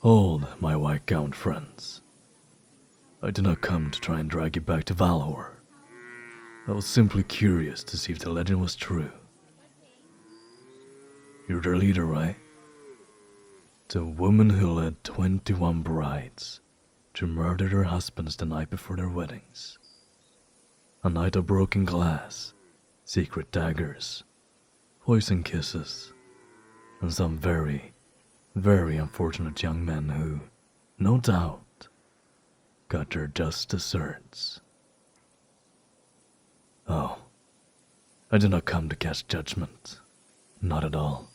Hold, my white-gowned friends. I did not come to try and drag you back to Valor. I was simply curious to see if the legend was true. You're their leader, right? The woman who led 21 brides to murder their husbands the night before their weddings. A night of broken glass, secret daggers, poison kisses, and some very, very unfortunate young men who, no doubt, got their just desserts. Oh, I did not come to cast judgment. Not at all.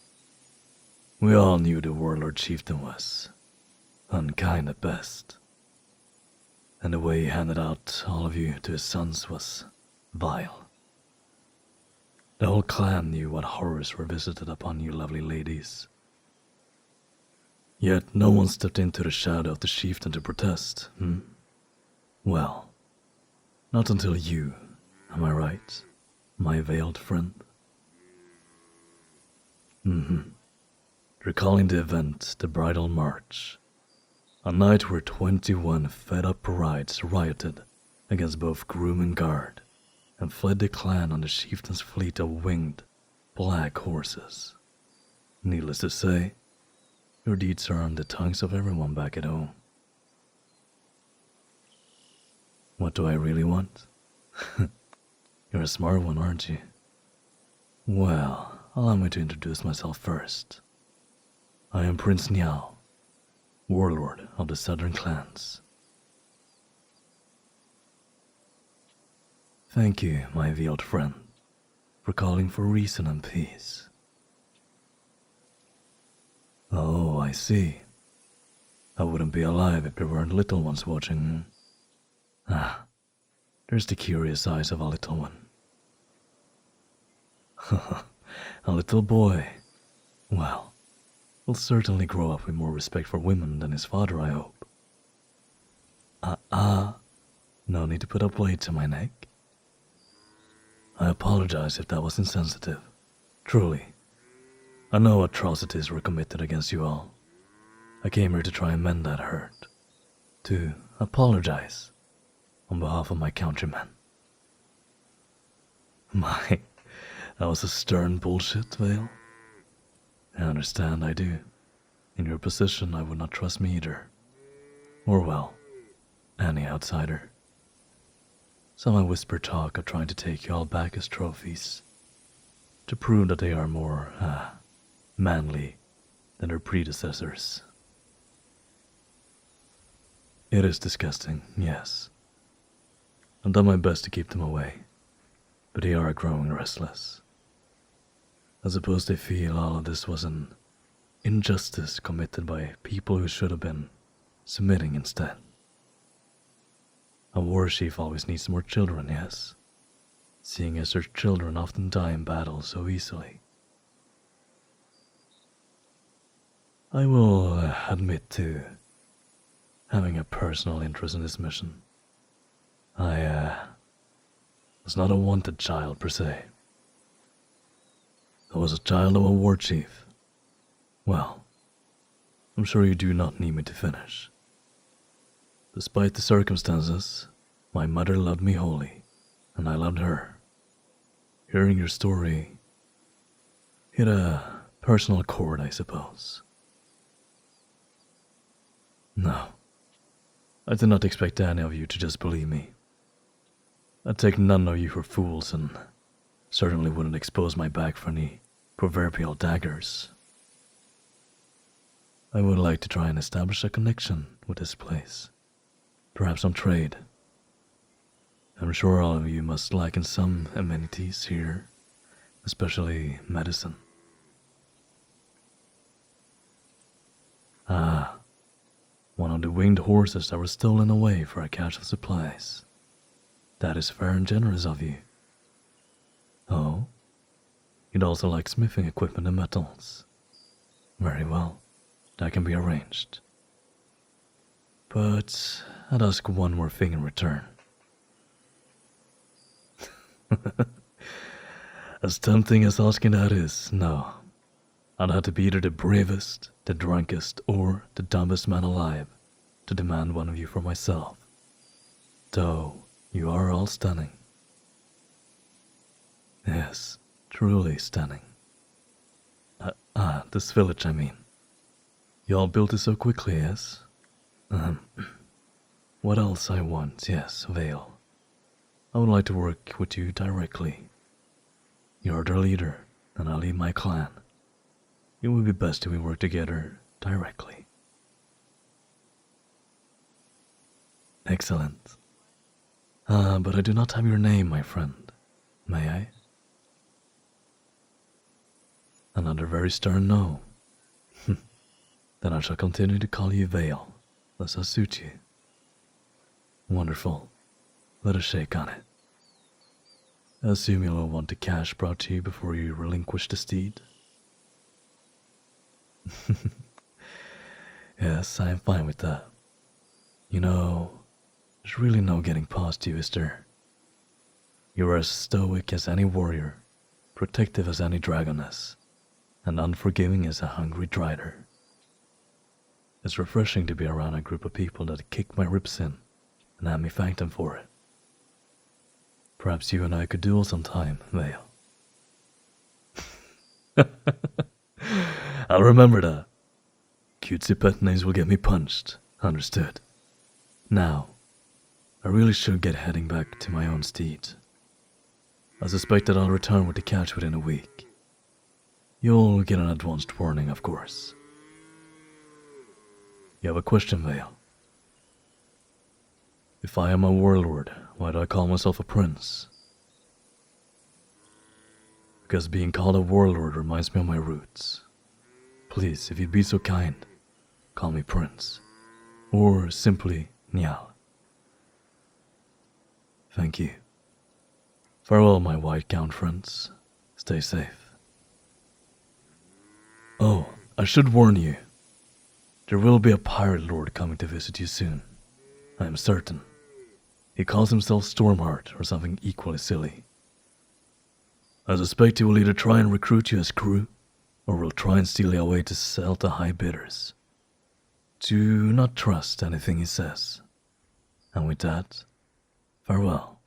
We all knew the Warlord Chieftain was unkind at best, and the way he handed out all of you to his sons was vile. The whole clan knew what horrors were visited upon you lovely ladies. Yet no one stepped into the shadow of the chieftain to protest, Well, not until you, am I right, my veiled friend? Recalling the event, the Bridal March, a night where 21 fed-up brides rioted against both groom and guard, and fled the clan on the chieftain's fleet of winged, black horses. Needless to say, your deeds are on the tongues of everyone back at home. What do I really want? You're a smart one, aren't you? Well, allow me to introduce myself first. I am Prince Niao, warlord of the southern clans. Thank you, my veiled friend, for calling for reason and peace. Oh, I see. I wouldn't be alive if there weren't little ones watching. There's the curious eyes of a little one. A little boy. Well, he'll certainly grow up with more respect for women than his father, I hope. No need to put a blade to my neck. I apologize if that was insensitive. Truly. I know atrocities were committed against you all. I came here to try and mend that hurt. To apologize on behalf of my countrymen. That was a stern bullshit, Vale. I understand, I do. In your position, I would not trust me either. Or, well, any outsider. Some I whisper talk of trying to take you all back as trophies, to prove that they are more, manly than their predecessors. It is disgusting, yes. I've done my best to keep them away, but they are growing restless. I suppose they feel all of this was an injustice committed by people who should have been submitting instead. A war chief always needs more children, yes, seeing as their children often die in battle so easily. I will admit to having a personal interest in this mission. I was not a wanted child per se. I was a child of a war chief. Well, I'm sure you do not need me to finish. Despite the circumstances, my mother loved me wholly, and I loved her. Hearing your story hit a personal chord, I suppose. No, I did not expect any of you to just believe me. I'd take none of you for fools, and certainly wouldn't expose my back for any proverbial daggers. I would like to try and establish a connection with this place. Perhaps on trade. I'm sure all of you must lack in some amenities here, especially medicine. One of the winged horses that were stolen away for a cache of supplies. That is fair and generous of you. Oh? You'd also like smithing equipment and metals. Very well, that can be arranged. But I'd ask one more thing in return. As tempting as asking that is, no. I'd have to be either the bravest, the drunkest, or the dumbest man alive to demand one of you for myself. Though you are all stunning. Yes, truly stunning. This village, I mean. You all built it so quickly, yes? What else I want, yes, Vale. I would like to work with you directly. You're their leader, and I lead my clan. It would be best if we work together directly. Excellent. But I do not have your name, my friend. May I? Another very stern no. Then I shall continue to call you Vale, as I suit you. Wonderful. Let us shake on it. I assume you'll want the cash brought to you before you relinquish the steed? Yes, I am fine with that. You know, there's really no getting past you, is there? You're as stoic as any warrior, protective as any dragoness, and unforgiving as a hungry drider. It's refreshing to be around a group of people that kick my ribs in and have me thank them for it. Perhaps you and I could duel sometime, Vale. I'll remember that. Cutesy pet names will get me punched. Understood. Now, I really should get heading back to my own steed. I suspect that I'll return with the catch within a week. You'll get an advanced warning, of course. You have a question, Vale? If I am a warlord, why do I call myself a prince? Because being called a warlord reminds me of my roots. Please, if you'd be so kind, call me Prince. Or simply Nyal. Thank you. Farewell, my white gown friends. Stay safe. Oh, I should warn you. There will be a pirate lord coming to visit you soon. I am certain. He calls himself Stormheart or something equally silly. I suspect he will either try and recruit you as crew, or will try and steal you away to sell to high bidders. Do not trust anything he says. And with that, farewell.